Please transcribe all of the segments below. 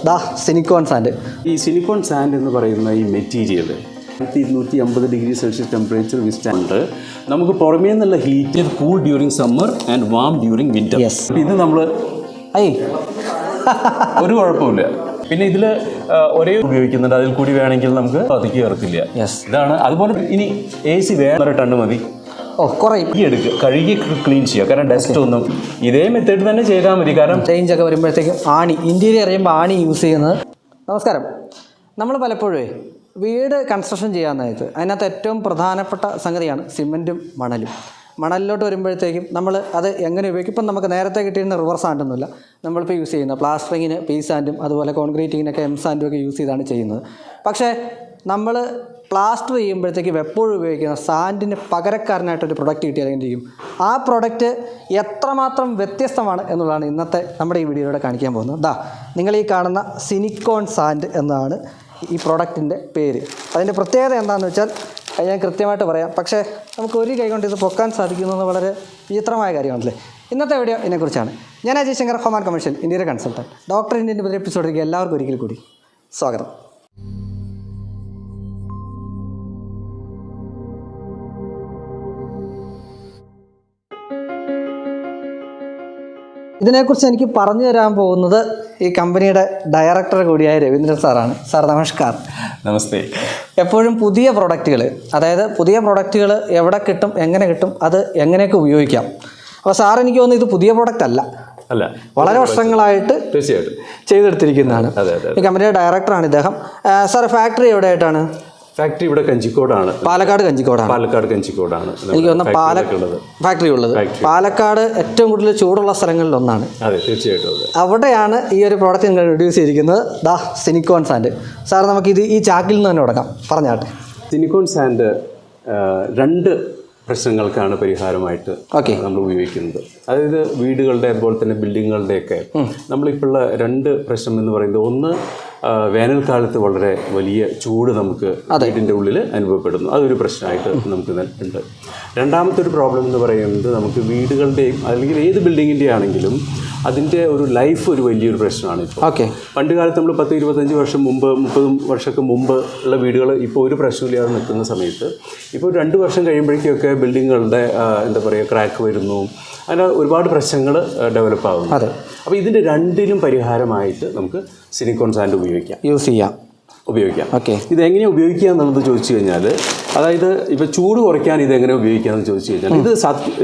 Sinicon Sand. This Sinicon Sand is the material. 250 degrees Celsius temperature withstand. We can heat it cool during summer and warm during winter. Yes. This is our പിന്നെ ഇതിൽ ഒരേ ഉപയോഗിക്കുന്നുണ്ട് അതിൽ കൂടി വേണമെങ്കിൽ നമുക്ക് പതുക്കി ഇറക്കില്ല. ഇതാണ് അതുപോലെ ഇനി AC വേറെ ടണ്ണ് മതി. എടുക്കുക കഴുകി ക്ലീൻ ചെയ്യുക കാരണം ഡസ്റ്റ് ഒന്നും ഇതേ മെത്തേഡ് തന്നെ ചെയ്താൽ മതി. കാരണം ചേഞ്ച് ഒക്കെ വരുമ്പോഴത്തേക്കും ആണി ഇൻറ്റീരിയർ അറിയുമ്പോൾ ആണി യൂസ് ചെയ്യുന്നത്. നമസ്കാരം. നമ്മൾ പലപ്പോഴും വീട് കൺസ്ട്രക്ഷൻ ചെയ്യാനായിട്ട് അതിനകത്ത് ഏറ്റവും പ്രധാനപ്പെട്ട സംഗതിയാണ് സിമെൻറ്റും മണലും. മണലിലോട്ട് വരുമ്പോഴത്തേക്കും നമ്മൾ അത് എങ്ങനെ ഉപയോഗിക്കും? ഇപ്പം നമുക്ക് നേരത്തെ കിട്ടിയിരുന്ന റിവർ സാൻഡൊന്നുമില്ല, നമ്മളിപ്പോൾ യൂസ് ചെയ്യുന്നത് പ്ലാസ്റ്ററിങ്ങിന് പി സാൻഡും അതുപോലെ കോൺക്രീറ്റിങ്ങിനൊക്കെ എം സാൻഡും ഒക്കെ യൂസ് ചെയ്താണ് ചെയ്യുന്നത്. പക്ഷേ നമ്മൾ പ്ലാസ്റ്റർ ചെയ്യുമ്പോഴത്തേക്കും എപ്പോഴും ഉപയോഗിക്കുന്ന സാൻഡിന് പകരക്കാരനായിട്ടൊരു പ്രൊഡക്റ്റ് കിട്ടിയാൽ എന്ത് ചെയ്യും? ആ പ്രൊഡക്റ്റ് എത്രമാത്രം വ്യത്യസ്തമാണ് എന്നുള്ളതാണ് ഇന്നത്തെ നമ്മുടെ ഈ വീഡിയോയിലൂടെ കാണിക്കാൻ പോകുന്നത്. നിങ്ങൾ ഈ കാണുന്ന സിനിക്കോൺ സാൻഡ് എന്നാണ് ഈ പ്രോഡക്റ്റിൻ്റെ പേര്. അതിൻ്റെ പ്രത്യേകത എന്താണെന്ന് വെച്ചാൽ ഞാൻ കൃത്യമായിട്ട് പറയാം, പക്ഷേ നമുക്ക് ഒരു കൈ കൊണ്ട് ഇത് പൊക്കാൻ സാധിക്കുന്നത് വളരെ വിചിത്രമായ കാര്യമാണല്ലേ. ഇന്നത്തെ വീഡിയോ ഇതിനെക്കുറിച്ചാണ്. ഞാൻ Ajay Shankar, home and commercial ഇന്ത്യയുടെ കൺസൾട്ടൻറ്റ്. ഡോക്ടർ ഇന്ത്യൻ്റെ പുതിയ എപ്പിസോഡിലേക്ക് എല്ലാവർക്കും ഒരിക്കൽ കൂടി സ്വാഗതം. ഇതിനെക്കുറിച്ച് എനിക്ക് പറഞ്ഞു തരാൻ പോകുന്നത് ഈ കമ്പനിയുടെ ഡയറക്ടർ കൂടിയായ രവീന്ദ്രൻ സാറാണ്. സാർ നമസ്കാരം. നമസ്തേ. എപ്പോഴും പുതിയ പ്രൊഡക്റ്റുകൾ, അതായത് പുതിയ പ്രൊഡക്റ്റുകൾ എവിടെ കിട്ടും, എങ്ങനെ കിട്ടും, അത് എങ്ങനെയൊക്കെ ഉപയോഗിക്കാം. അപ്പോൾ സാർ എനിക്ക് തോന്നുന്നു ഇത് പുതിയ പ്രൊഡക്റ്റ് അല്ല, വളരെ വർഷങ്ങളായിട്ട് ചെയ്തെടുത്തിരിക്കുന്നതാണ്. ഈ കമ്പനിയുടെ ഡയറക്ടറാണ് ഇദ്ദേഹം. സാർ ഫാക്ടറി എവിടെയായിട്ടാണ്? ഫാക്ടറി ഇവിടെ കഞ്ചിക്കോടാണ്, പാലക്കാട് കഞ്ചിക്കോടാണ്. എനിക്ക് തോന്നുന്നു ഫാക്ടറി ഉള്ളത് പാലക്കാട് ഏറ്റവും കൂടുതൽ ചൂടുള്ള സ്ഥലങ്ങളിൽ ഒന്നാണ്. അതെ, തീർച്ചയായിട്ടും അവിടെയാണ് ഈ ഒരു പ്രോഡക്റ്റ് നിങ്ങൾ ഇൻട്രൊഡ്യൂസ് ചെയ്തിരിക്കുന്നത്. സിനിക്കോൺ സാൻഡ്. സാർ നമുക്ക് ഈ ചാക്കിൽ നിന്ന് തന്നെ തുടങ്ങാം, പറഞ്ഞാട്ടെ. സിനിക്കോൺ സാൻഡ് രണ്ട് പ്രശ്നങ്ങൾക്കാണ് പരിഹാരമായിട്ട് നമ്മൾ ഉപയോഗിക്കുന്നത്. അതായത് വീടുകളുടെ അതുപോലെ തന്നെ ബിൽഡിങ്ങുകളുടെയൊക്കെ നമ്മളിപ്പോൾ ഉള്ള രണ്ട് പ്രശ്നം എന്ന് പറയുന്നത്, ഒന്ന് വേനൽക്കാലത്ത് വളരെ വലിയ ചൂട് നമുക്ക് വീടിൻ്റെ ഉള്ളിൽ അനുഭവപ്പെടുന്നു, അതൊരു പ്രശ്നമായിട്ട് നമുക്ക് ഉണ്ട്. രണ്ടാമത്തെ ഒരു പ്രോബ്ലം എന്ന് പറയുന്നത്, നമുക്ക് വീടുകളുടെയും അല്ലെങ്കിൽ ഏത് ബിൽഡിങ്ങിൻ്റെ ആണെങ്കിലും അതിൻ്റെ ഒരു ലൈഫ് ഒരു വലിയൊരു പ്രശ്നമാണ്. ഇപ്പോൾ പണ്ട് കാലത്ത് നമ്മൾ 10-25 വർഷം മുമ്പ് 30 വർഷമൊക്കെ മുമ്പ് ഉള്ള വീടുകൾ ഇപ്പോൾ ഒരു പ്രശ്നമില്ലാതെ നിൽക്കുന്ന സമയത്ത് ഇപ്പോൾ 2 വർഷം കഴിയുമ്പോഴേക്കൊക്കെ ബിൽഡിങ്ങുകളുടെ എന്താ പറയുക ക്രാക്ക് വരുന്നു, അങ്ങനെ ഒരുപാട് പ്രശ്നങ്ങൾ ഡെവലപ്പ് ആകുന്നു. അപ്പോൾ ഇതിൻ്റെ രണ്ടിനും പരിഹാരമായിട്ട് നമുക്ക് സിനിക്കോൺ സാൻഡ് ഉപയോഗിക്കാം. ഇതെങ്ങനെ ഉപയോഗിക്കുക എന്നുള്ളത് ചോദിച്ചു കഴിഞ്ഞാൽ, അതായത് ഇപ്പോൾ ചൂട് കുറയ്ക്കാൻ ഇതെങ്ങനെ ഉപയോഗിക്കാമെന്ന് ചോദിച്ചു കഴിഞ്ഞാൽ,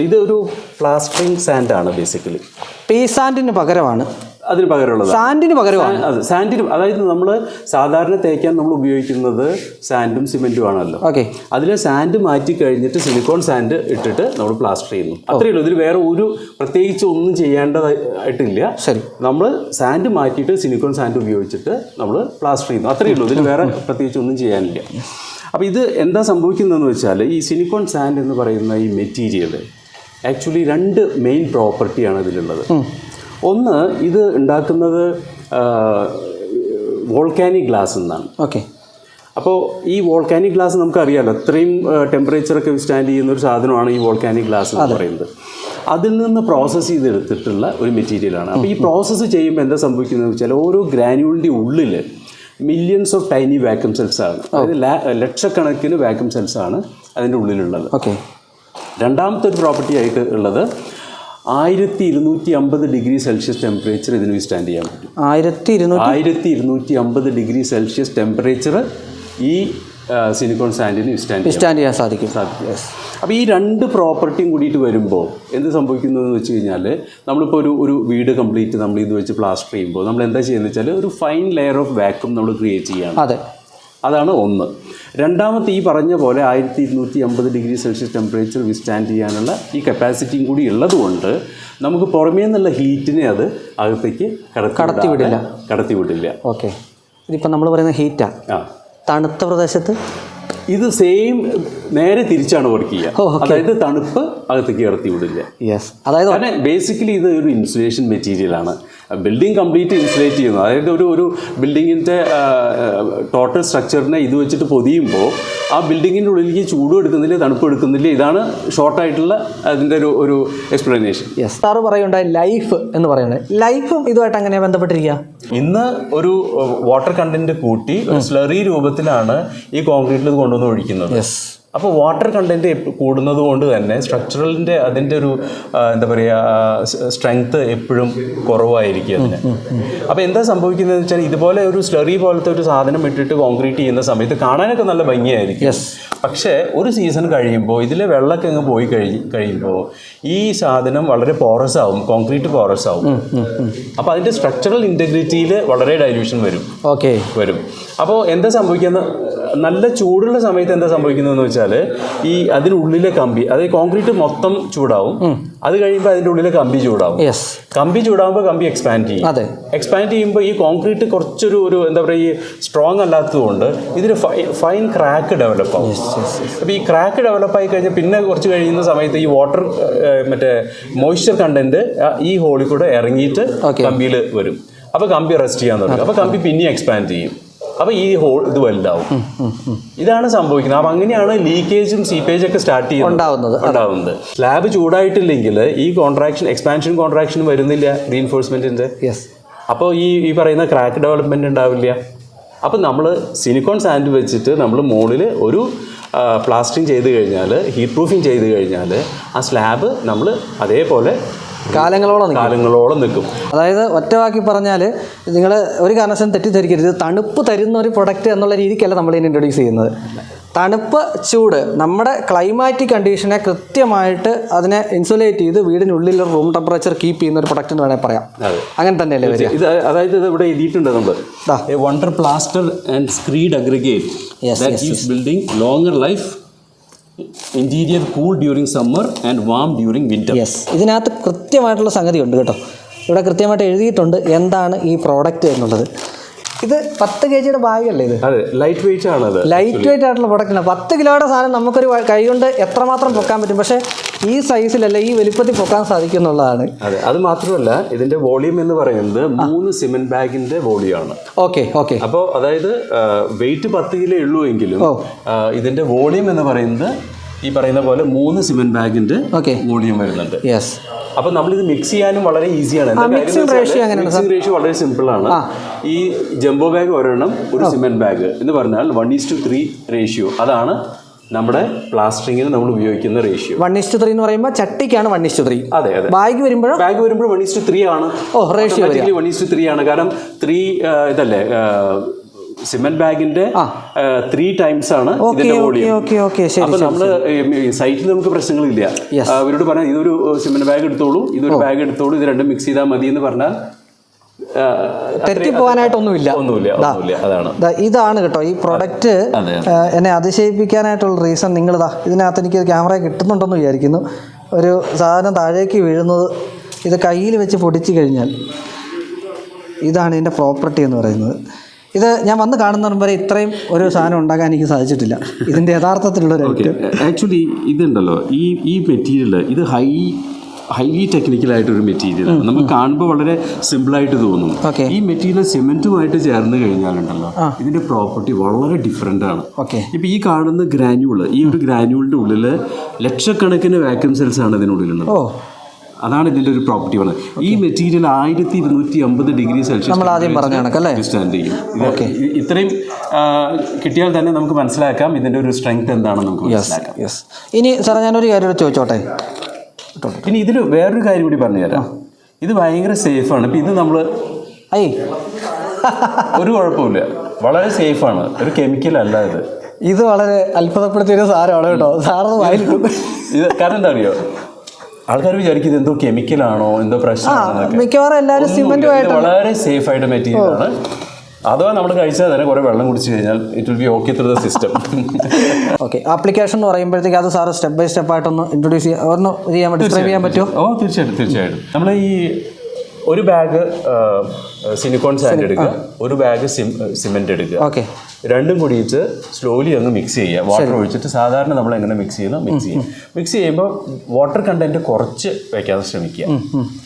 ഇതൊരു പ്ലാസ്റ്ററിങ് സാൻഡാണ്. ബേസിക്കലി പീ സാൻഡിന് പകരമാണ്, അതിന് പകരമുള്ളത് സാൻഡിന് പകരമാണ്. സാൻഡിന്, അതായത് നമ്മൾ സാധാരണ തേക്കാൻ നമ്മൾ ഉപയോഗിക്കുന്നത് സാൻഡും സിമെൻറ്റും ആണല്ലോ. അതിൽ സാൻഡ് മാറ്റി കഴിഞ്ഞിട്ട് സിലിക്കോൺ സാൻഡ് ഇട്ടിട്ട് നമ്മൾ പ്ലാസ്റ്റർ ചെയ്യുന്നു, അത്രയേ ഉള്ളൂ. ഇതിൽ വേറെ ഒരു പ്രത്യേകിച്ച് ഒന്നും ചെയ്യേണ്ടതായിട്ടില്ല. നമ്മൾ സാൻഡ് മാറ്റിയിട്ട് സിലിക്കോൺ സാൻഡ് ഉപയോഗിച്ചിട്ട് നമ്മൾ പ്ലാസ്റ്റർ ചെയ്യുന്നു, അത്രയേ ഉള്ളൂ. ഇതിൽ വേറെ പ്രത്യേകിച്ച് ഒന്നും ചെയ്യാനില്ല. അപ്പോൾ ഇത് എന്താ സംഭവിക്കുന്നതെന്ന് വെച്ചാൽ, ഈ സിലിക്കോൺ സാൻഡ് എന്ന് പറയുന്ന ഈ മെറ്റീരിയൽ ആക്ച്വലി രണ്ട് മെയിൻ പ്രോപ്പർട്ടിയാണ് ഇതിലുള്ളത്. ഒന്ന്, ഇത് ഉണ്ടാക്കുന്നത് വോൾക്കാനിക് ഗ്ലാസ് എന്നാണ്. അപ്പോൾ ഈ വോൾക്കാനിക് ഗ്ലാസ് നമുക്കറിയാമല്ലോ, അത്രയും ടെമ്പറേച്ചറൊക്കെ സ്റ്റാൻഡ് ചെയ്യുന്ന ഒരു സാധനമാണ് ഈ വോൾക്കാനിക് ഗ്ലാസ് എന്ന് പറയുന്നത്. അതിൽ നിന്ന് പ്രോസസ്സ് ചെയ്തെടുത്തിട്ടുള്ള ഒരു മെറ്റീരിയലാണ്. അപ്പോൾ ഈ പ്രോസസ്സ് ചെയ്യുമ്പോൾ എന്താ സംഭവിക്കുന്നതെന്ന് വെച്ചാൽ, ഓരോ ഗ്രാനുളിൻ്റെ ഉള്ളിൽ millions of tiny vacuum cells ആണ്, അതായത് ലക്ഷക്കണക്കിന് വാക്യൂം സെൽസ് ആണ് അതിൻ്റെ ഉള്ളിലുള്ളത്. രണ്ടാമത്തെ ഒരു പ്രോപ്പർട്ടി ആയിട്ട് ഉള്ളത്, 1250 ഡിഗ്രി സെൽഷ്യസ് ടെമ്പറേച്ചർ ഇതിന് സ്റ്റാൻഡ് ചെയ്യാൻ പറ്റും. 1250 ഡിഗ്രി സെൽഷ്യസ് ടെമ്പറേച്ചർ ഈ സിലിക്കോൺ സാൻഡിന് സ്റ്റാൻഡ് ചെയ്യാൻ സാധിക്കും. അപ്പോൾ ഈ രണ്ട് പ്രോപ്പർട്ടിയും കൂടിയിട്ട് വരുമ്പോൾ എന്ത് സംഭവിക്കുന്നതെന്ന് വെച്ച് കഴിഞ്ഞാൽ, നമ്മളിപ്പോൾ ഒരു വീട് കംപ്ലീറ്റ് നമ്മൾ ഇത് വെച്ച് പ്ലാസ്റ്റർ ചെയ്യുമ്പോൾ നമ്മൾ എന്താ ചെയ്യുന്നത് വെച്ചാൽ, ഒരു ഫൈൻ ലെയർ ഓഫ് വാക്യൂം നമ്മൾ ക്രിയേറ്റ് ചെയ്യാണ്. അതാണ് ഒന്ന്. രണ്ടാമത്തെ, ഈ പറഞ്ഞ പോലെ 1250 ഡിഗ്രി സെൽഷ്യസ് ടെമ്പറേച്ചർ വിസ്റ്റാൻഡ് ചെയ്യാനുള്ള ഈ കപ്പാസിറ്റിയും കൂടി ഉള്ളതുകൊണ്ട് നമുക്ക് പുറമേ നിന്നുള്ള ഹീറ്റിനെ അത് അകത്തേക്ക് കടത്തിവിടില്ല. ഇതിപ്പോൾ നമ്മൾ പറയുന്ന ഹീറ്റാണ്. തണുത്ത പ്രദേശത്ത് ഇത് സെയിം നേരെ തിരിച്ചാണ് വർക്ക് ചെയ്യുക. അതായത് തണുപ്പ് അകത്തേക്ക് കടത്തി വിടില്ല. അതായത് ബേസിക്കലി ഇത് ഒരു ഇൻസുലേഷൻ മെറ്റീരിയലാണ്. ബിൽഡിംഗ് കംപ്ലീറ്റ് ഇൻസുലേറ്റ് ചെയ്യുന്നു. അതായത് ഒരു ബിൽഡിങ്ങിൻ്റെ ടോട്ടൽ സ്ട്രക്ചറിനെ ഇത് വെച്ചിട്ട് പൊതിയുമ്പോൾ ആ ബിൽഡിങ്ങിൻ്റെ ഉള്ളിലേക്ക് ചൂടും എടുക്കുന്നില്ല, തണുപ്പ് എടുക്കുന്നില്ല. ഇതാണ് ഷോർട്ടായിട്ടുള്ള അതിൻ്റെ ഒരു എക്സ്പ്ലനേഷൻ. യെസ്, സാറ് പറയുണ്ടായി ലൈഫ് എന്ന് പറയുന്നത്. ലൈഫും ഇതുമായിട്ട് എങ്ങനെയാണ് ബന്ധപ്പെട്ടിരിക്കുക? ഇന്ന് ഒരു വാട്ടർ കണ്ടന്റ് കൂട്ടി സ്ലറി രൂപത്തിലാണ് ഈ കോൺക്രീറ്റിൽ ഇത് കൊണ്ടുവന്ന് ഒഴിക്കുന്നത്. അപ്പോൾ വാട്ടർ കണ്ടന്റ് കൂടുന്നത് കൊണ്ട് തന്നെ സ്ട്രക്ചറലിൻ്റെ അതിൻ്റെ ഒരു എന്താ പറയുക സ്ട്രെങ്ത് എപ്പോഴും കുറവായിരിക്കും അതിന്. അപ്പോൾ എന്താ സംഭവിക്കുന്നതെന്ന് വെച്ചാൽ ഇതുപോലെ ഒരു സ്ലറി പോലത്തെ ഒരു സാധനം ഇട്ടിട്ട് കോൺക്രീറ്റ് ചെയ്യുന്ന സമയത്ത് കാണാനൊക്കെ നല്ല ഭംഗിയായിരിക്കും. പക്ഷേ ഒരു സീസൺ കഴിയുമ്പോൾ ഇതിലെ വെള്ളമൊക്കെ അങ്ങ് പോയി കഴിയുമ്പോൾ ഈ സാധനം വളരെ പോറസ് ആവും, കോൺക്രീറ്റ് പോറസ് ആവും. അപ്പോൾ അതിൻ്റെ സ്ട്രക്ചറൽ ഇൻറ്റഗ്രിറ്റിയിൽ വളരെ ഡൈല്യൂഷൻ വരും. അപ്പോൾ എന്താ സംഭവിക്കുന്ന, നല്ല ചൂടുള്ള സമയത്ത് എന്താ സംഭവിക്കുന്നതെന്ന് വെച്ചാൽ ഈ അതിനുള്ളിലെ കമ്പി, അതായത് കോൺക്രീറ്റ് മൊത്തം ചൂടാവും. അത് കഴിയുമ്പോൾ അതിൻ്റെ ഉള്ളിലെ കമ്പി ചൂടാവും. കമ്പി ചൂടാകുമ്പോൾ കമ്പി എക്സ്പാൻഡ് ചെയ്യും. എക്സ്പാൻഡ് ചെയ്യുമ്പോൾ ഈ കോൺക്രീറ്റ് കുറച്ചൊരു എന്താ പറയുക, ഈ സ്ട്രോങ് അല്ലാത്തതുകൊണ്ട് ഇതിന് ഫൈൻ ക്രാക്ക് ഡെവലപ്പ് ആവും. അപ്പോൾ ഈ ക്രാക്ക് ഡെവലപ്പായി കഴിഞ്ഞാൽ പിന്നെ കുറച്ച് കഴിയുന്ന സമയത്ത് ഈ വാട്ടർ മറ്റേ മോയ്സ്ചർ കണ്ടന്റ് ഈ ഹോളിൽ കൂടെ ഇറങ്ങിയിട്ട് കമ്പിയിൽ വരും. അപ്പോൾ കമ്പി റെസ്റ്റ് ചെയ്യാൻ തുടങ്ങും. അപ്പോൾ കമ്പി പിന്നെ എക്സ്പാൻഡ് ചെയ്യും. അപ്പോൾ ഈ ഹോൾ ഇത് വലുതാവും. ഇതാണ് സംഭവിക്കുന്നത്. അപ്പോൾ അങ്ങനെയാണ് ലീക്കേജും സീപ്പേജും ഒക്കെ സ്റ്റാർട്ട് ചെയ്യുന്നത്. സ്ലാബ് ചൂടായിട്ടില്ലെങ്കിൽ ഈ എക്സ്പാൻഷൻ കോൺട്രാക്ഷൻ വരുന്നില്ല റീഇൻഫോഴ്സ്മെന്റിന്റെ. അപ്പോൾ ഈ പറയുന്ന ക്രാക്ക് ഡെവലപ്മെന്റ് ഉണ്ടാവില്ല. അപ്പോൾ നമ്മൾ സിനിക്കോൺ സാൻഡ് വെച്ചിട്ട് നമ്മൾ മുകളിൽ ഒരു പ്ലാസ്റ്ററിങ് ചെയ്ത് കഴിഞ്ഞാൽ, ഹീറ്റ് പ്രൂഫിങ് ചെയ്ത് കഴിഞ്ഞാൽ ആ സ്ലാബ് നമ്മൾ അതേപോലെ കാലങ്ങളോളം നിൽക്കും. അതായത് ഒറ്റവാക്കി പറഞ്ഞാൽ നിങ്ങൾ ഒരു കാരണവശാലും തെറ്റിദ്ധരിക്കരുത്. തണുപ്പ് തരുന്ന ഒരു പ്രൊഡക്റ്റ് എന്നുള്ള രീതിക്കല്ല നമ്മൾ ഇതിനെ ഇൻട്രൊഡ്യൂസ് ചെയ്യുന്നത്. തണുപ്പ് ചൂട് നമ്മുടെ ക്ലൈമാറ്റിക് കണ്ടീഷനെ കൃത്യമായിട്ട് അതിനെ ഇൻസുലേറ്റ് ചെയ്ത് വീടിനുള്ളിൽ റൂം ടെമ്പറേച്ചർ കീപ്പ് ചെയ്യുന്ന ഒരു പ്രൊഡക്റ്റ് എന്ന് വേണമെങ്കിൽ പറയാം. അങ്ങനെ തന്നെയല്ലേ വരിക? അതായത് ഇത് ഇവിടെ എഴുതിയിട്ടുണ്ട് നമ്മൾ, wonder plaster and സ്ക്രീഡ് aggregate that gives building longer life, interior cool during summer and warm during winter. ഇതിനകത്ത് കൃത്യമായിട്ടുള്ള സംഗതി ഉണ്ട് കേട്ടോ. ഇവിടെ കൃത്യമായിട്ട് എഴുതിയിട്ടുണ്ട് എന്താണ് ഈ പ്രോഡക്റ്റ് എന്നുള്ളത്. ഇത് 10 kg ബാഗല്ലേ ഇത്? അതെ, ലൈറ്റ് വെയിറ്റ് ആണ്. ലൈറ്റ് വെയിറ്റ് ആയിട്ടുള്ള പ്രൊഡക്റ്റാണ്. 10 കിലോയുടെ സാധനം നമുക്കൊരു കൈ കൊണ്ട് എത്രമാത്രം പൊക്കാൻ പറ്റും, പക്ഷേ ഈ സൈസിലല്ല ഈ വലിപ്പത്തിൽ പൊക്കാൻ സാധിക്കും എന്നുള്ളതാണ്. അതെ, അത് മാത്രമല്ല ഇതിന്റെ വോളിയം എന്ന് പറയുന്നത് 3 സിമെന്റ് ബാഗിന്റെ വോളിയമാണ്. ഓക്കെ. അപ്പോൾ അതായത് വെയിറ്റ് 10 കിലോ ഉള്ളൂ എങ്കിലും ഇതിന്റെ വോളിയം എന്ന് പറയുന്നത് ഈ പറയുന്ന പോലെ 3 സിമെന്റ് ബാഗിന്റെ വോളിയം വരുന്നുണ്ട്. അപ്പോൾ നമ്മളിത് മിക്സ് ചെയ്യാനും വളരെ ഈസിയാണ്. മിക്സിംഗ് റേഷ്യോ വളരെ സിമ്പിൾ ആണ്. ഈ ജംബോ ബാഗ് ഒരെണ്ണം ഒരു സിമെന്റ് ബാഗ് എന്ന് പറഞ്ഞാൽ 1:3 റേഷ്യോ. അതാണ് നമ്മുടെ പ്ലാസ്റ്ററിങ്ങിന് നമ്മൾ ഉപയോഗിക്കുന്ന റേഷ്യോ. 1:3 എന്ന് പറയുമ്പോൾ ചട്ടിക്കാണ് 1:3. അതെ. ബാഗ് വരുമ്പോൾ 1:3 ആണ്. റേഷ്യോ 1:3 ആണ്. കാരണം 3 ഇതല്ലേ സിമെന്റ് ബാഗിന്റെ 3 times ആണ് ഇതിന്റെ വോളിയം. അപ്പൊ നമ്മള് സൈറ്റിൽ നമുക്ക് പ്രശ്നങ്ങളില്ല. അവരോട് പറഞ്ഞാൽ ഇതൊരു സിമെന്റ് ബാഗ് എടുത്തോളൂ, ഇതൊരു ബാഗ് എടുത്തോളൂ, ഇത് രണ്ടും മിക്സ് ചെയ്താൽ മതി എന്ന് പറഞ്ഞാൽ തെറ്റിപ്പോകാനായിട്ടൊന്നുമില്ല. അതാണ് ഇതാണ് കേട്ടോ ഈ പ്രൊഡക്റ്റ്. എന്നെ അതിശയിപ്പിക്കാനായിട്ടുള്ള റീസൺ നിങ്ങളിതാ ഇതിനകത്ത് എനിക്ക് ക്യാമറ കിട്ടുന്നുണ്ടെന്ന് വിചാരിക്കുന്നു. ഒരു സാധനം താഴേക്ക് വീഴുന്നത് ഇത് കയ്യിൽ വെച്ച് പൊടിച്ചു കഴിഞ്ഞാൽ ഇതാണ് ഇതിൻ്റെ പ്രോപ്പർട്ടി എന്ന് പറയുന്നത്. ഇത് ഞാൻ വന്ന് കാണുന്ന വരെ ഇത്രയും ഒരു സാധനം ഉണ്ടാക്കാൻ എനിക്ക് സാധിച്ചിട്ടില്ല. ഇതിൻ്റെ യഥാർത്ഥത്തിലുള്ളൊരു ആക്ച്വലി ഇതുണ്ടല്ലോ, ഈ മെറ്റീരിയൽ ഇത് ഹൈലി ടെക്നിക്കലായിട്ടൊരു മെറ്റീരിയലാണ്. നമുക്ക് കാണുമ്പോൾ വളരെ സിമ്പിളായിട്ട് തോന്നും. ഈ മെറ്റീരിയൽ സിമെന്റുമായിട്ട് ചേർന്ന് കഴിഞ്ഞാലുണ്ടല്ലോ ഇതിന്റെ പ്രോപ്പർട്ടി വളരെ ഡിഫറെന്റ് ആണ്. ഇപ്പൊ ഈ കാണുന്ന ഗ്രാന്യൂള്, ഈ ഒരു ഗ്രാന്യൂളിന്റെ ഉള്ളിൽ ലക്ഷക്കണക്കിന് വാക്യൂം സെൽസ് ആണ് ഇതിനുള്ളിലുള്ളത്. അതാണ് ഇതിന്റെ ഒരു പ്രോപ്പർട്ടി പറയുന്നത്. ഈ മെറ്റീരിയൽ 1250 ഡിഗ്രി സെൽഷ്യസ് നമ്മൾ ആദ്യം പറഞ്ഞ കണക്കല്ലേ സ്റ്റാൻഡ് ചെയ്യും. ഇത്രയും കിട്ടിയാൽ തന്നെ നമുക്ക് മനസ്സിലാക്കാം ഇതിന്റെ ഒരു സ്ട്രെങ്ത് എന്താണെന്ന് നമുക്ക് മനസ്സിലാക്കാം. ഇനി സാറേ ഞാനൊരു കാര്യം ചോദിച്ചോട്ടെ. ഇനി ഇതിൽ വേറൊരു കാര്യം കൂടി പറഞ്ഞുതരാം. ഇത് ഭയങ്കര സേഫാണ്. ഇപ്പം ഇത് നമ്മൾ ഒരു കുഴപ്പമില്ല, വളരെ സേഫാണ്. ഒരു കെമിക്കൽ അല്ല ഇത് വളരെ അത്ഭുതപ്പെടുത്തിയൊരു സാധനമാണ് കേട്ടോ. സാറിന് വായിലിട്ടു. ഇത് കാരണം എന്താ അറിയോ, ആൾക്കാർ വിചാരിക്കുന്നത് എന്തോ കെമിക്കലാണോ എന്തോ പ്രശ്നമാണോ. മിക്കവാറും എല്ലാവരും സിമെന്റുമായിട്ട് വളരെ സേഫ് ആയിട്ട് മെറ്റീരിയൽ ആണ്. അഥവാ നമ്മൾ കഴിച്ചാൽ തന്നെ കുറേ വെള്ളം കുടിച്ചു കഴിഞ്ഞാൽ it will be okay through the system. Application എന്ന് പറയുമ്പോഴത്തേക്ക് അത് സാറ് സ്റ്റെപ്പ് ബൈ സ്റ്റെപ്പ് ആയിട്ടൊന്ന് ഇൻട്രൊഡ്യൂസ് ചെയ്യാൻ ഡിസ്ക്രൈബ് ചെയ്യാൻ പറ്റുമോ? തീർച്ചയായിട്ടും. നമ്മൾ ഈ ഒരു ബാഗ് സിനിക്കോൺ സാൻഡ് എടുക്കുക, ഒരു ബാഗ് സിമെന്റ് എടുക്കുക. ഓക്കെ. രണ്ടും കൂടിയിട്ട് സ്ലോലി ഒന്ന് മിക്സ് ചെയ്യുക. വാട്ടർ ഒഴിച്ചിട്ട് സാധാരണ നമ്മൾ എങ്ങനെ മിക്സ് ചെയ്യുന്നു മിക്സ് ചെയ്യും. മിക്സ് ചെയ്യുമ്പോൾ വാട്ടർ കണ്ടന്റ് കുറച്ച് വയ്ക്കാതെ ശ്രമിക്കുക.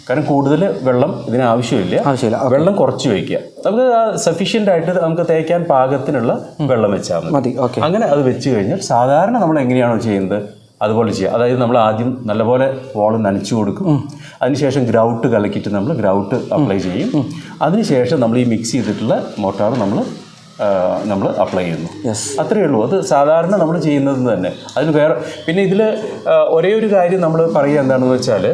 കാരണം കൂടുതൽ വെള്ളം ഇതിന് ആവശ്യമില്ല. വെള്ളം കുറച്ച് വയ്ക്കുക. നമുക്ക് സഫീഷ്യൻ്റ് ആയിട്ട് നമുക്ക് തേക്കാൻ പാകത്തിനുള്ള വെള്ളം വെച്ചാൽ മതി. അങ്ങനെ അത് വെച്ച് കഴിഞ്ഞാൽ സാധാരണ നമ്മൾ എങ്ങനെയാണോ ചെയ്യുന്നത് അതുപോലെ ചെയ്യുക. അതായത് നമ്മൾ ആദ്യം നല്ലപോലെ വോള് നനച്ചു കൊടുക്കും. അതിനുശേഷം ഗ്രൗട്ട് കലക്കിയിട്ട് നമ്മൾ ഗ്രൗട്ട് അപ്ലൈ ചെയ്യും. അതിനുശേഷം നമ്മൾ ഈ മിക്സ് ചെയ്തിട്ടുള്ള മോട്ടാർ നമ്മൾ അപ്ലൈ ചെയ്യുന്നു. അത്രയേ ഉള്ളൂ. അത് സാധാരണ നമ്മൾ ചെയ്യുന്നത് തന്നെ. അതിന് വേറെ പിന്നെ ഇതിൽ ഒരേ ഒരു കാര്യം നമ്മൾ പറയുക എന്താണെന്ന് വെച്ചാൽ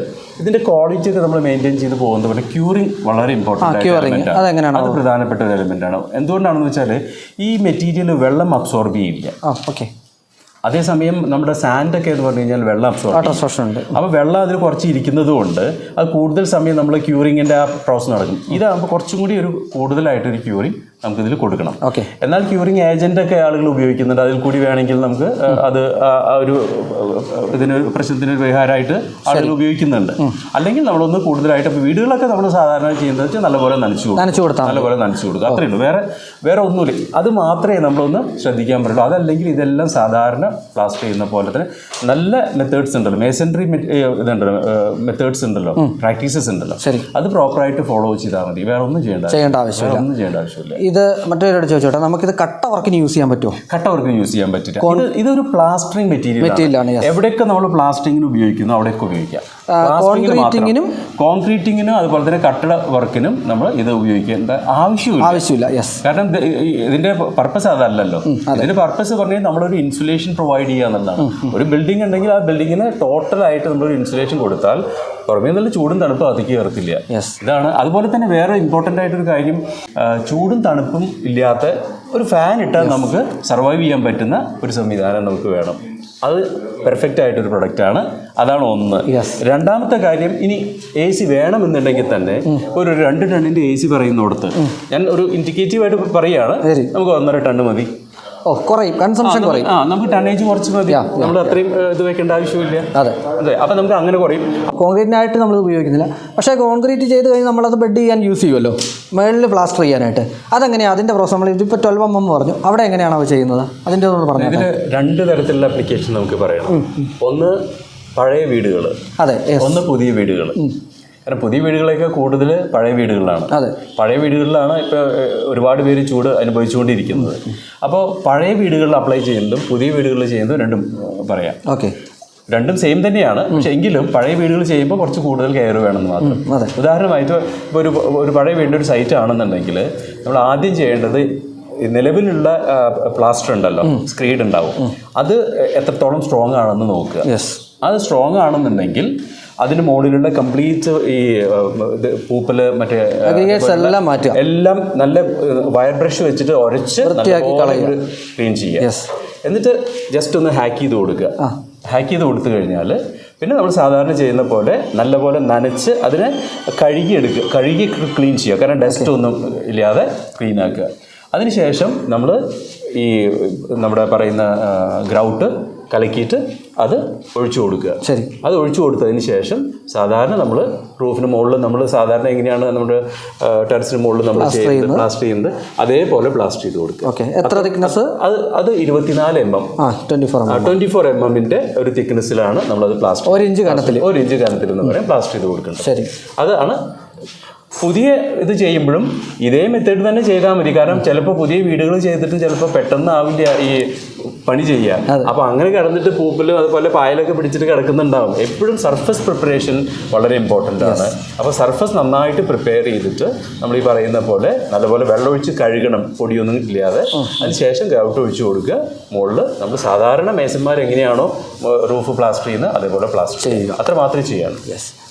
ഇതിൻ്റെ ക്വാളിറ്റി ഒക്കെ നമ്മൾ മെയിൻറ്റെയിൻ ചെയ്ത് പോകുന്നത് പോലെ ക്യൂറിങ് വളരെ ഇമ്പോർട്ടൻ്റ് ആണ്. അത് പ്രധാനപ്പെട്ട ഒരു എലമെൻ്റാണ്. എന്തുകൊണ്ടാണെന്ന് വെച്ചാൽ ഈ മെറ്റീരിയൽ വെള്ളം അബ്സോർബ് ചെയ്യില്ല. ഓക്കെ. അതേസമയം നമ്മുടെ സാൻഡൊക്കെ എന്ന് പറഞ്ഞു കഴിഞ്ഞാൽ വെള്ളം അബ്സോർബ് ഉണ്ട്. അപ്പോൾ വെള്ളം അതിൽ കുറച്ച് ഇരിക്കുന്നത് കൊണ്ട് അത് കൂടുതൽ സമയം നമ്മൾ ക്യൂറിങ്ങിൻ്റെ ആ പ്രോസസ് നടക്കും. ഇതാകുമ്പോൾ കുറച്ചും കൂടി ഒരു കൂടുതലായിട്ടൊരു ക്യൂറിങ് നമുക്കിതിൽ കൊടുക്കണം. എന്നാൽ ക്യൂറിങ് ഏജൻ്റൊക്കെ ആളുകൾ ഉപയോഗിക്കുന്നുണ്ട്. അതിൽ കൂടി വേണമെങ്കിൽ നമുക്ക് അത് ഒരു ഇതിനൊരു പ്രശ്നത്തിനൊരു പരിഹാരമായിട്ട് ആളുകൾ ഉപയോഗിക്കുന്നുണ്ട്. അല്ലെങ്കിൽ നമ്മളൊന്ന് കൂടുതലായിട്ട് ഇപ്പോൾ വീടുകളൊക്കെ നമ്മൾ സാധാരണ ചെയ്യുന്നത് വെച്ചാൽ നല്ലപോലെ നനച്ചു കൊടുക്കുക. അത്രയേ ഉള്ളൂ. വേറെ ഒന്നുമില്ല. അത് മാത്രമേ നമ്മളൊന്ന് ശ്രദ്ധിക്കാൻ പറ്റുള്ളൂ. അതല്ലെങ്കിൽ ഇതെല്ലാം സാധാരണ പ്ലാസ്റ്റർ ചെയ്യുന്ന പോലെ തന്നെ നല്ല മെത്തേഡ്സ് ഉണ്ടല്ലോ, മേസൺട്രി ഇതുണ്ടല്ലോ, മെത്തേഡ്സ് ഉണ്ടല്ലോ, പ്രാക്ടീസസ് ഉണ്ടല്ലോ, അത് പ്രോപ്പറായിട്ട് ഫോളോ ചെയ്താൽ മതി. വേറെ ഒന്നും ചെയ്യേണ്ട ആവശ്യമില്ല. ഇത് മറ്റൊരു ചോദിച്ചോട്ടെ, നമുക്കിത് കട്ട വർക്കിന് യൂസ് ചെയ്യാൻ പറ്റുമോ? കട്ട വർക്കിന് യൂസ് ചെയ്യാൻ പറ്റില്ല. ഇതൊരു പ്ലാസ്റ്ററിംഗ് മെറ്റീരിയലാണ്. എവിടെയൊക്കെ നമ്മൾ പ്ലാസ്റ്ററിങ്ങിന് ഉപയോഗിക്കുന്നു അവിടെയൊക്കെ ഉപയോഗിക്കാം. കോൺക്രീറ്റിങ്ങിനും അതുപോലെ തന്നെ കട്ടട വർക്കിനും നമ്മൾ ഇത് ഉപയോഗിക്കേണ്ട ആവശ്യമില്ല. കാരണം ഇതിന്റെ പർപ്പസ് അതല്ലല്ലോ. ഇതിന്റെ പർപ്പസ് പറഞ്ഞാൽ നമ്മളൊരു ഇൻസുലേഷൻ പ്രൊവൈഡ് ചെയ്യുക എന്നുള്ളതാണ്. ഒരു ബിൽഡിംഗ് ഉണ്ടെങ്കിൽ ആ ബിൽഡിങ്ങിന് ടോട്ടലായിട്ട് നമ്മളൊരു ഇൻസുലേഷൻ കൊടുത്താൽ പുറമേ നല്ല ചൂടും തണുപ്പും അതിക്ക് കയറത്തില്ല. ഇതാണ്. അതുപോലെ തന്നെ വേറെ ഇമ്പോർട്ടൻ്റ് ആയിട്ടൊരു കാര്യം, ചൂടും തണുപ്പും ഇല്ലാത്ത ഒരു ഫാൻ ഇട്ടാൽ നമുക്ക് സർവൈവ് ചെയ്യാൻ പറ്റുന്ന ഒരു സംവിധാനം നമുക്ക് വേണം. അത് പെർഫെക്റ്റ് ആയിട്ടൊരു പ്രൊഡക്റ്റാണ്. അതാണ് ഒന്ന്. രണ്ടാമത്തെ കാര്യം, ഇനി AC വേണമെന്നുണ്ടെങ്കിൽ തന്നെ ഒരു 2 ടണ്ണിൻ്റെ AC പറയുന്നിടത്ത് ഞാൻ ഒരു ഇൻഡിക്കേറ്റീവായിട്ട് പറയുകയാണ്, നമുക്ക് 1.5 ടണ്ണ് മതി. കുറയും, കൺസംഷൻ കുറയും. നമുക്ക് ടണ്ണേജ് കുറച്ച് മതി. നമ്മൾ അത്രയും ഇത് വെക്കേണ്ട ആവശ്യമില്ല. അതെ. അപ്പം നമുക്ക് അങ്ങനെ കുറയും. കോൺക്രീറ്റിനായിട്ട് നമ്മൾ ഉപയോഗിക്കുന്നില്ല. പക്ഷേ കോൺക്രീറ്റ് ചെയ്ത് കഴിഞ്ഞാൽ നമ്മളത് ബെഡ് ചെയ്യാൻ യൂസ് ചെയ്യുമല്ലോ, മുകളിൽ പ്ലാസ്റ്റർ ചെയ്യാനായിട്ട്. അതെങ്ങനെയാണ് അതിൻ്റെ പ്രോസസ്? നമ്മൾ ഇതിപ്പോൾ 12 mm പറഞ്ഞു, അവിടെ എങ്ങനെയാണോ ചെയ്യുന്നത് അതിൻ്റെ ഒന്ന് പറഞ്ഞു. ഇതിൽ 2 തരത്തിലുള്ള ആപ്ലിക്കേഷൻ നമുക്ക് പറയണം. ഒന്ന് പഴയ വീടുകൾ, ഒന്ന് പുതിയ വീടുകൾ. കാരണം പുതിയ വീടുകളൊക്കെ കൂടുതൽ പഴയ വീടുകളിലാണ്. പഴയ വീടുകളിലാണ് ഇപ്പോൾ ഒരുപാട് പേര് ചൂട് അനുഭവിച്ചുകൊണ്ടിരിക്കുന്നത്. അപ്പോൾ പഴയ വീടുകളിൽ അപ്ലൈ ചെയ്യുന്നതും പുതിയ വീടുകളിൽ ചെയ്യുന്നതും രണ്ടും പറയാം. രണ്ടും സെയിം തന്നെയാണ്. പക്ഷെ എങ്കിലും പഴയ വീടുകൾ ചെയ്യുമ്പോൾ കുറച്ച് കൂടുതൽ കെയർ വേണമെന്ന് മാത്രം. ഉദാഹരണമായിട്ട് ഇപ്പോൾ ഒരു പഴയ വീടിൻ്റെ ഒരു സൈറ്റ് ആണെന്നുണ്ടെങ്കിൽ നമ്മൾ ആദ്യം ചെയ്യേണ്ടത് നിലവിലുള്ള പ്ലാസ്റ്റർ ഉണ്ടല്ലോ, സ്ക്രീഡ് ഉണ്ടാവും, അത് എത്രത്തോളം സ്ട്രോങ് ആണെന്ന് നോക്കുക. അത് സ്ട്രോങ് ആണെന്നുണ്ടെങ്കിൽ അതിന് മുകളിലുള്ള കംപ്ലീറ്റ് ഈ പൂപ്പല് മറ്റേ എല്ലാം നല്ല വയർ ബ്രഷ് വെച്ചിട്ട് ഉരച്ച് ക്ലീൻ ചെയ്യുക. എന്നിട്ട് ജസ്റ്റ് ഒന്ന് ഹാക്ക് ചെയ്ത് കൊടുക്കുക. ഹാക്ക് ചെയ്ത് കൊടുത്തു കഴിഞ്ഞാൽ പിന്നെ നമ്മൾ സാധാരണ ചെയ്യുന്ന പോലെ നല്ലപോലെ നനച്ച് അതിനെ കഴുകി ക്ലീൻ ചെയ്യുക. കാരണം ഡസ്റ്റ് ഒന്നും ഇല്ലാതെ ക്ലീൻ ആക്കുക. അതിനുശേഷം നമ്മൾ ഈ നമ്മുടെ പറയുന്ന ഗ്രൗട്ട് കലക്കിയിട്ട് അത് ഒഴിച്ചു കൊടുക്കുക. അത് ഒഴിച്ചു കൊടുത്തതിന് ശേഷം സാധാരണ നമ്മൾ റൂഫിന് മുകളിൽ നമ്മൾ സാധാരണ എങ്ങനെയാണ് നമ്മുടെ ടെറസിന് മുകളിൽ നമ്മൾ പ്ലാസ്റ്റർ ചെയ്യുന്നത് അതേപോലെ പ്ലാസ്റ്റർ ചെയ്ത് കൊടുക്കുക. എത്ര തിക്നെസ്? അത് 24 mm 24 mm ഒരു തിക്നെസ്സിലാണ് നമ്മളത് പ്ലാസ്റ്റർ 1 ഇഞ്ച് കനത്തിൽ എന്ന് പറയാം പ്ലാസ്റ്റർ ചെയ്ത് കൊടുക്കുന്നത്. അതാണ്. പുതിയ ഇത് ചെയ്യുമ്പോഴും ഇതേ മെത്തേഡ് തന്നെ ചെയ്താൽ മതി. കാരണം ചിലപ്പോൾ പുതിയ വീടുകൾ ചെയ്തിട്ട് ചിലപ്പോൾ പെട്ടെന്ന് ആവില്ല ഈ പണി ചെയ്യാൻ. അപ്പോൾ അങ്ങനെ കിടന്നിട്ട് പൂപ്പലും അതുപോലെ പായലൊക്കെ പിടിച്ചിട്ട് കിടക്കുന്നുണ്ടാവും. എപ്പോഴും സർഫസ് പ്രിപ്പറേഷൻ വളരെ ഇമ്പോർട്ടൻ്റ് ആണ്. അപ്പോൾ സർഫസ് നന്നായിട്ട് പ്രിപ്പയർ ചെയ്തിട്ട് നമ്മൾ ഈ പറയുന്ന പോലെ നല്ലപോലെ വെള്ളമൊഴിച്ച് കഴുകണം, പൊടിയൊന്നും ഇല്ലാതെ. അതിനുശേഷം ഗ്രൗട്ട് ഒഴിച്ച് കൊടുക്കുക. മുകളിൽ നമ്മൾ സാധാരണ മേസന്മാർ എങ്ങനെയാണോ റൂഫ് പ്ലാസ്റ്റർ ചെയ്യുന്നത് അതേപോലെ പ്ലാസ്റ്റർ ചെയ്യുക. അത്ര മാത്രമേ ചെയ്യാൻ.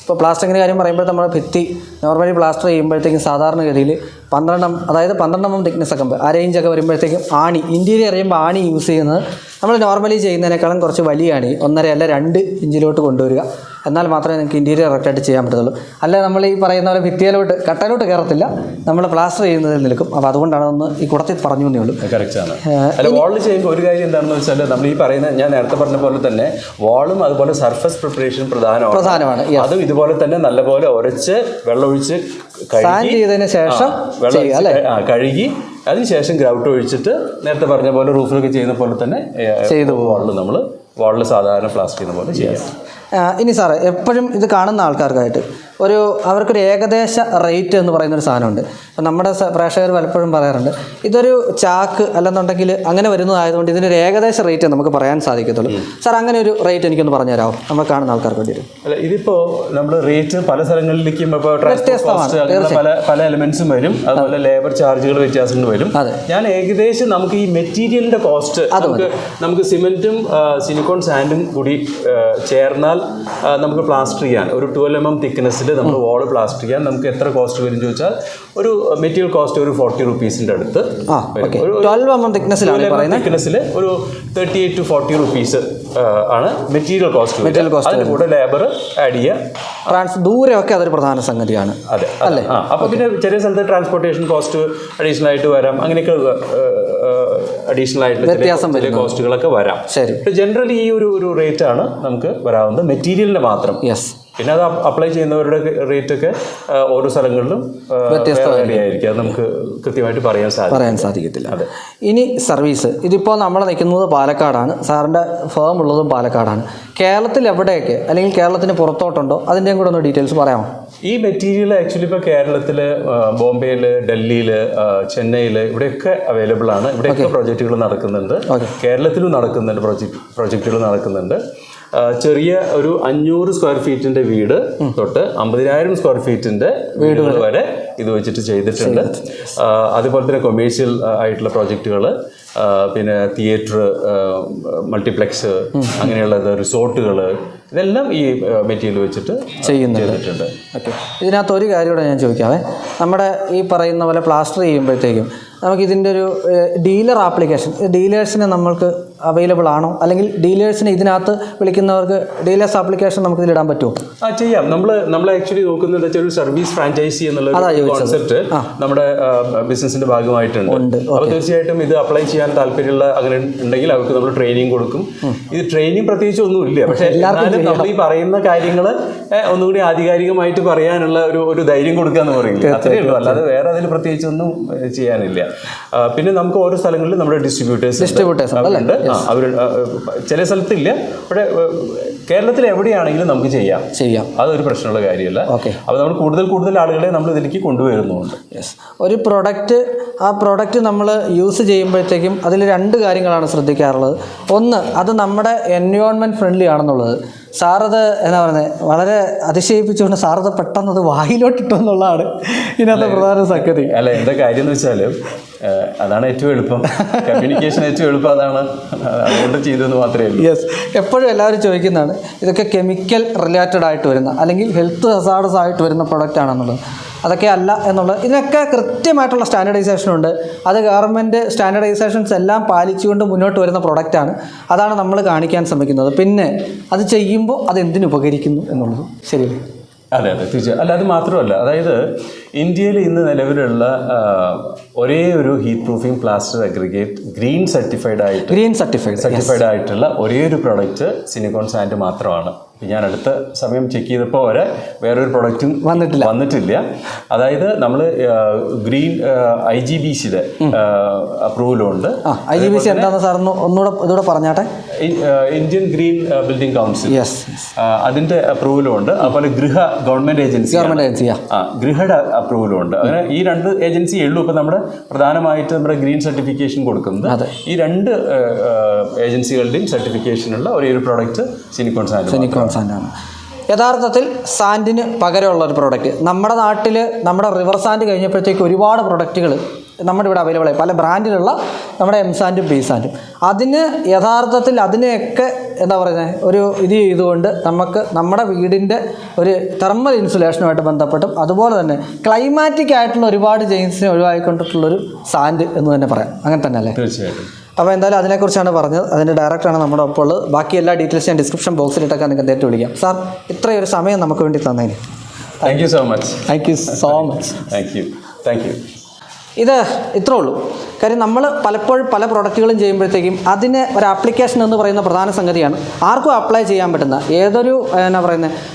ഇപ്പോൾ പ്ലാസ്റ്ററിങ്ങിൻ്റെ കാര്യം പറയുമ്പോൾ നമ്മൾ ഭിത്തി നോർമലി പ്ലാസ്റ്റർ ചെയ്യുമ്പോഴത്തേക്കും സാധാരണഗതിയിൽ 12 mm തിക്നെസ് ഒക്കെ ആ റേഞ്ചൊക്കെ വരുമ്പോഴത്തേക്കും ആണി, ഇൻറ്റീരിയർ ചെയ്യുമ്പോൾ ആണി യൂസ് ചെയ്യുന്നത് നമ്മൾ നോർമലി ചെയ്യുന്നതിനേക്കാളും കുറച്ച് വലിയ ആണി 1.5 അല്ല 2 ഇഞ്ചിലോട്ട് കൊണ്ടുവരിക. എന്നാൽ മാത്രമേ നിങ്ങൾക്ക് ഇൻറ്റീരിയർ കറക്റ്റായിട്ട് ചെയ്യാൻ പറ്റത്തുള്ളൂ. അല്ല നമ്മൾ ഈ പറയുന്ന പോലെ ഭിത്തിയിലോട്ട് കട്ടയിലോട്ട് കയറത്തില്ല, നമ്മൾ പ്ലാസ്റ്റർ ചെയ്യുന്നതിൽ നിൽക്കും. അപ്പോൾ അതുകൊണ്ടാണ് ഒന്ന് ഈ കൂടത്തിൽ പറഞ്ഞു എന്നേ ഉള്ളൂ. കറക്റ്റാണ്. അല്ല, വാളിൽ ചെയ്യുമ്പോൾ ഒരു കാര്യം എന്താണെന്ന് വെച്ചാൽ നമ്മൾ ഈ പറയുന്ന ഞാൻ നേരത്തെ പറഞ്ഞ പോലെ തന്നെ വാളും അതുപോലെ സർഫസ് പ്രിപ്പറേഷൻ പ്രധാനമാണ്. അതും ഇതുപോലെ തന്നെ നല്ലപോലെ ഉരച്ച് വെള്ളമൊഴിച്ച് സാൻഡ് ചെയ്തതിന് ശേഷം കഴുകി അതിനുശേഷം ഗ്രൗട്ട് ഒഴിച്ചിട്ട് നേരത്തെ പറഞ്ഞ പോലെ റൂഫിലൊക്കെ ചെയ്യുന്ന പോലെ തന്നെ ചെയ്തു വാളിൽ നമ്മൾ വാളിൽ സാധാരണ പ്ലാസ്റ്റർ ചെയ്യുന്ന പോലെ ചെയ്യാം. ഇനി സാറേ, എപ്പോഴും ഇത് കാണുന്ന ആൾക്കാർക്കായിട്ട് അവർക്കൊരു ഏകദേശ റേറ്റ് എന്ന് പറയുന്നൊരു സാധനമുണ്ട്. അപ്പം നമ്മുടെ പ്രേക്ഷകർ പലപ്പോഴും പറയാറുണ്ട്, ഇതൊരു ചാക്ക് അല്ലെന്നുണ്ടെങ്കിൽ അങ്ങനെ വരുന്നതായതുകൊണ്ട് ഇതിനൊരു ഏകദേശ റേറ്റ് നമുക്ക് പറയാൻ സാധിക്കത്തുള്ളൂ. സാർ, അങ്ങനെ ഒരു റേറ്റ് എനിക്കൊന്ന് പറഞ്ഞു തരാമോ, നമ്മൾ കാണുന്ന ആൾക്കാർക്ക് വേണ്ടി? അല്ല, ഇതിപ്പോൾ നമ്മൾ റേറ്റ് പല സ്ഥലങ്ങളിലേക്കും ഇപ്പോൾ പല എലമെന്റ്സും വരും, അതുപോലെ ലേബർ ചാർജുകൾ വ്യത്യാസങ്ങൾ വരും. ഞാൻ ഏകദേശം നമുക്ക് ഈ മെറ്റീരിയലിന്റെ കോസ്റ്റ് നമുക്ക് സിമെന്റും സിനിക്കോൺ സാൻഡും കൂടി ചേർന്നാൽ നമുക്ക് പ്ലാസ്റ്റർ ചെയ്യാൻ ഒരു 12 mm തിക്നെസ്സിൽ നമ്മൾ വാൾ പ്ലാസ്റ്റർ ചെയ്യാൻ നമുക്ക് എത്ര കോസ്റ്റ് വരും ചോദിച്ചാൽ ഒരു മെറ്റീരിയൽ കോസ്റ്റ് ഒരു 40 rupeesന്റെ അടുത്ത്. 12 mm തിക്നെസ്സിൽ ഒരു 38 to 40 rupees ആണ് മെറ്റീരിയൽ കോസ്റ്റ്. അതിന് കൂടെ ലേബർ ആഡ് ചെയ്യുക, ദൂരമൊക്കെ അതൊരു പ്രധാന സംഗതിയാണ്. അതെ അല്ലേ. അപ്പോൾ പിന്നെ ചെറിയ സ്ഥലത്ത് ട്രാൻസ്പോർട്ടേഷൻ കോസ്റ്റ് അഡീഷണൽ ആയിട്ട് വരാം, അങ്ങനെയൊക്കെ അഡീഷണൽ ആയിട്ടുള്ള ചില കോസ്റ്റുകളൊക്കെ വരാം. ജനറലി ഈ ഒരു റേറ്റ് ആണ് നമുക്ക് വരാവുന്നത് മെറ്റീരിയലിന് മാത്രം. പിന്നെ അത് അപ്ലൈ ചെയ്യുന്നവരുടെ റേറ്റ് ഒക്കെ ഓരോ സ്ഥലങ്ങളിലും വ്യത്യസ്തമായിരിക്കും. അത് നമുക്ക് കൃത്യമായിട്ട് പറയാൻ സാധിക്കത്തില്ല. ഇനി സർവീസ്, ഇതിപ്പോൾ നമ്മൾ നിൽക്കുന്നത് പാലക്കാടാണ്, സാറിൻ്റെ ഫേം ഉള്ളതും പാലക്കാടാണ്. കേരളത്തിൽ എവിടെയൊക്കെ അല്ലെങ്കിൽ കേരളത്തിന് പുറത്തോട്ടുണ്ടോ അതിൻ്റെയും കൂടെ ഒന്ന് ഡീറ്റെയിൽസ് പറയാമോ? ഈ മെറ്റീരിയൽ ആക്ച്വലി ഇപ്പോൾ കേരളത്തിൽ ബോംബെയിൽ, ഡൽഹിയിൽ, ചെന്നൈയിൽ ഇവിടെയൊക്കെ അവൈലബിൾ ആണ്. ഇവിടെയൊക്കെ പ്രോജക്റ്റുകൾ നടക്കുന്നുണ്ട്, കേരളത്തിലും നടക്കുന്നുണ്ട്, പ്രോജക്റ്റുകൾ നടക്കുന്നുണ്ട്. ചെറിയ ഒരു 500 സ്ക്വയർ ഫീറ്റിന്റെ വീട് തൊട്ട് 50,000 സ്ക്വയർ ഫീറ്റിന്റെ വീടുകൾ വരെ ഇത് വെച്ചിട്ട് ചെയ്തിട്ടുണ്ട്. അതുപോലെ തന്നെ കൊമേഴ്ഷ്യൽ ആയിട്ടുള്ള പ്രോജക്റ്റുകൾ, പിന്നെ തിയേറ്റർ, മൾട്ടിപ്ലെക്സ്, അങ്ങനെയുള്ളത്, റിസോർട്ടുകൾ, ഇതെല്ലാം ഈ മെറ്റീരിയൽ വെച്ചിട്ട് ചെയ്തിട്ടുണ്ട്. ഓക്കെ, ഇതിനകത്ത് ഒരു കാര്യം കൂടെ ഞാൻ ചോദിക്കാവേ. നമ്മുടെ ഈ പറയുന്ന പോലെ പ്ലാസ്റ്റർ ചെയ്യുമ്പോഴത്തേക്കും നമുക്കിതിൻ്റെ ഒരു ഡീലർ ആപ്ലിക്കേഷൻ, ഡീലേഴ്സിന് നമ്മൾക്ക് അവൈലബിൾ ആണോ, അല്ലെങ്കിൽ ഡീലേഴ്സിന് ഇതിനകത്ത് വിളിക്കുന്നവർക്ക് ഡീലേഴ്സ് ആപ്ലിക്കേഷൻ നമുക്ക് ഇതിലിടാൻ പറ്റുമോ? ചെയ്യാം. നമ്മൾ ആക്ച്വലി നോക്കുന്നത് വെച്ചാൽ ഒരു സർവീസ് ഫ്രാഞ്ചൈസി എന്നുള്ള കോൺസെപ്റ്റ് നമ്മുടെ ബിസിനസിന്റെ ഭാഗമായിട്ടുണ്ട്. അപ്പോൾ തീർച്ചയായിട്ടും ഇത് അപ്ലൈ ചെയ്യാൻ താല്പര്യമുള്ള അങ്ങനെ ഉണ്ടെങ്കിൽ അവർക്ക് നമ്മൾ ട്രെയിനിങ് കൊടുക്കും. ഇത് ട്രെയിനിങ് പ്രത്യേകിച്ച് ഒന്നുമില്ല, പക്ഷേ എന്നാലും നമ്മൾ ഈ പറയുന്ന കാര്യങ്ങൾ ഒന്നുകൂടി ആധികാരികമായിട്ട് പറയാനുള്ള ഒരു ധൈര്യം കൊടുക്കുക എന്ന് പറയില്ല, അത്രയേ ഉള്ളൂ. അല്ലാതെ വേറെ അതിൽ പ്രത്യേകിച്ച് ഒന്നും ചെയ്യാനില്ല. പിന്നെ നമുക്ക് ഓരോ സ്ഥലങ്ങളിലും നമ്മുടെ ഡിസ്ട്രിബ്യൂട്ടേഴ്സ് ഉണ്ട്. അവർ ചില സ്ഥലത്തില്ല, പക്ഷേ കേരളത്തിൽ എവിടെയാണെങ്കിലും നമുക്ക് ചെയ്യാം. അതൊരു പ്രശ്നമുള്ള കാര്യമല്ല. അപ്പോൾ നമ്മൾ കൂടുതൽ ആളുകളെ നമ്മൾ ഇതിലേക്ക് കൊണ്ടുവരുന്നുണ്ട്. ഒരു പ്രൊഡക്റ്റ് നമ്മൾ യൂസ് ചെയ്യുമ്പോഴത്തേക്കും അതിൽ 2 കാര്യങ്ങളാണ് ശ്രദ്ധിക്കാറുള്ളത്. ഒന്ന്, അത് നമ്മുടെ എൻവയോൺമെൻറ്റ് ഫ്രണ്ട്ലി ആണെന്നുള്ളത്. സാറത് എന്താ പറയുന്നത്, വളരെ അതിശയിപ്പിച്ചുകൊണ്ട് സാറത് പെട്ടെന്ന് അത് വായിലോട്ടിട്ടു എന്നുള്ളതാണ് ഇതിനകത്ത് പ്രധാന സംഗതി. അല്ല, എന്താ കാര്യം എന്ന് വെച്ചാൽ അതാണ് ഏറ്റവും എളുപ്പം, കമ്മ്യൂണിക്കേഷൻ ഏറ്റവും എളുപ്പം, അതാണ്, അതുകൊണ്ട് ചെയ്തതെന്ന് മാത്രമേ ഉള്ളൂ. എപ്പോഴും എല്ലാവരും ചോദിക്കുന്നതാണ് ഇതൊക്കെ കെമിക്കൽ റിലേറ്റഡ് ആയിട്ട് വരുന്ന അല്ലെങ്കിൽ ഹെൽത്ത് ഹസാർഡസ് ആയിട്ട് വരുന്ന പ്രൊഡക്റ്റ് ആണെന്നുള്ളത്. അതൊക്കെ അല്ല എന്നുള്ളത്. ഇതിനൊക്കെ കൃത്യമായിട്ടുള്ള സ്റ്റാൻഡർഡൈസേഷനുണ്ട്. അത് ഗവൺമെൻറ് സ്റ്റാൻഡർഡൈസേഷൻസ് എല്ലാം പാലിച്ചുകൊണ്ട് മുന്നോട്ട് വരുന്ന പ്രൊഡക്റ്റാണ്. അതാണ് നമ്മൾ കാണിക്കാൻ ശ്രമിക്കുന്നത്. പിന്നെ അത് ചെയ്യുമ്പോൾ അത് എന്തിനു ഉപകരിക്കുന്നു എന്നുള്ളത് ശരിയല്ലേ? അതെ, തീർച്ചയായും. അല്ല, അത് മാത്രമല്ല, അതായത് ഇന്ത്യയിൽ ഇന്ന് നിലവിലുള്ള ഒരേ ഒരു heat proofing plaster aggregate green certified ആയിട്ടുള്ള ഒരേ ഒരു പ്രൊഡക്റ്റ് സിനിക്കോൺ സാൻഡ് മാത്രമാണ്. ഞാൻ അടുത്ത സമയം ചെക്ക് ചെയ്തപ്പോൾ വരെ വേറൊരു പ്രൊഡക്റ്റും വന്നിട്ടില്ല. അതായത് നമ്മൾ ഗ്രീൻ IGBCയുടെ അപ്രൂവലുണ്ട്. IGBC എന്താണെന്ന് സാർ ഒന്നുകൂടെ പറഞ്ഞാട്ടെ. ഇന്ത്യൻ ഗ്രീൻ ബിൽഡിംഗ് കൗൺസിൽ, അതിൻ്റെ അപ്രൂവലും ഉണ്ട്. അതുപോലെ ഗവൺമെൻറ് ഏജൻസി ഗൃഹയുടെ അപ്രൂവലും ഉണ്ട്. അങ്ങനെ ഈ 2 ഏജൻസിയേ ഉള്ളൂ ഇപ്പോൾ നമ്മുടെ പ്രധാനമായിട്ട് നമ്മുടെ ഗ്രീൻ സർട്ടിഫിക്കേഷൻ കൊടുക്കുന്നത്. ഈ 2 ഏജൻസികളുടെയും സർട്ടിഫിക്കേഷനുള്ള ഒരേ ഒരു പ്രോഡക്റ്റ് സിനിക്കോൺ സാൻഡാണ്. യഥാർത്ഥത്തിൽ സാൻഡിന് പകരമുള്ള ഒരു പ്രോഡക്റ്റ് നമ്മുടെ നാട്ടിൽ, നമ്മുടെ റിവർ സാൻഡ് കഴിഞ്ഞപ്പോഴത്തേക്ക് ഒരുപാട് പ്രൊഡക്റ്റുകൾ നമ്മുടെ ഇവിടെ അവൈലബിൾ ആയി, പല ബ്രാൻഡിലുള്ള നമ്മുടെ എം സാൻഡും ബി സാൻഡും. അതിന് യഥാർത്ഥത്തിൽ അതിനെയൊക്കെ എന്താ പറയുന്നത്, ഒരു ഇത് ചെയ്തുകൊണ്ട് നമുക്ക് നമ്മുടെ വീടിൻ്റെ ഒരു തെർമൽ ഇൻസുലേഷനുമായിട്ട് ബന്ധപ്പെട്ടും അതുപോലെ തന്നെ ക്ലൈമാറ്റിക് ആയിട്ടുള്ള ഒരുപാട് ചേഞ്ചസിനെ ഒഴിവാക്കിക്കൊണ്ടിട്ടുള്ളൊരു സാൻഡ് എന്ന് തന്നെ പറയാം. അങ്ങനെ തന്നെ അല്ലേ? തീർച്ചയായിട്ടും. അപ്പോൾ എന്തായാലും അതിനെക്കുറിച്ചാണ് പറഞ്ഞത്. അതിൻ്റെ ഡയറക്ടറാണ് നമ്മുടെ ഒപ്പം ഉള്ളത്. ബാക്കി എല്ലാ ഡീറ്റെയിൽസ് ഞാൻ ഡിസ്ക്രിപ്ഷൻ ബോക്സിലിട്ടൊക്കെ നിങ്ങൾക്ക് നേരിട്ട് വിളിക്കാം. സാർ, ഇത്രയൊരു സമയം നമുക്ക് വേണ്ടി തന്നതിന് thank you so much. Thank you so much. Thank you. ഇത് ഇത്രേ ഉള്ളൂ. കാര്യം നമ്മൾ പലപ്പോഴും പല പ്രൊഡക്റ്റുകളും ചെയ്യുമ്പോഴത്തേക്കും അതിന് ഒരു ആപ്ലിക്കേഷൻ എന്ന് പറയുന്ന പ്രധാന സംഗതിയാണ്. ആർക്കും അപ്ലൈ ചെയ്യാൻ പറ്റുന്ന ഏതൊരു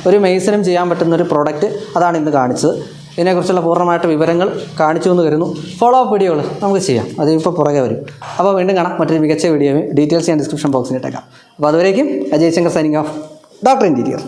ഒരു മെയ്സിനും ചെയ്യാൻ പറ്റുന്ന ഒരു പ്രോഡക്റ്റ് അതാണ് ഇന്ന് കാണിച്ചത്. ഇതിനെക്കുറിച്ചുള്ള പൂർണ്ണമായിട്ട് വിവരങ്ങൾ കാണിച്ചു എന്ന് വരുന്നു. ഫോളോ അപ്പ് വീഡിയോകൾ നമുക്ക് ചെയ്യാം, അത് ഇപ്പോൾ പുറകെ വരും. അപ്പോൾ വീണ്ടും കാണാം മറ്റൊരു മികച്ച വീഡിയോയും. ഡീറ്റെയിൽസ് ഞാൻ ഡിസ്ക്രിപ്ഷൻ ബോക്സിൽ ഇട്ടേക്കാം. അപ്പോൾ അതുവരേക്കും Ajay Shankar signing off, doctor interior.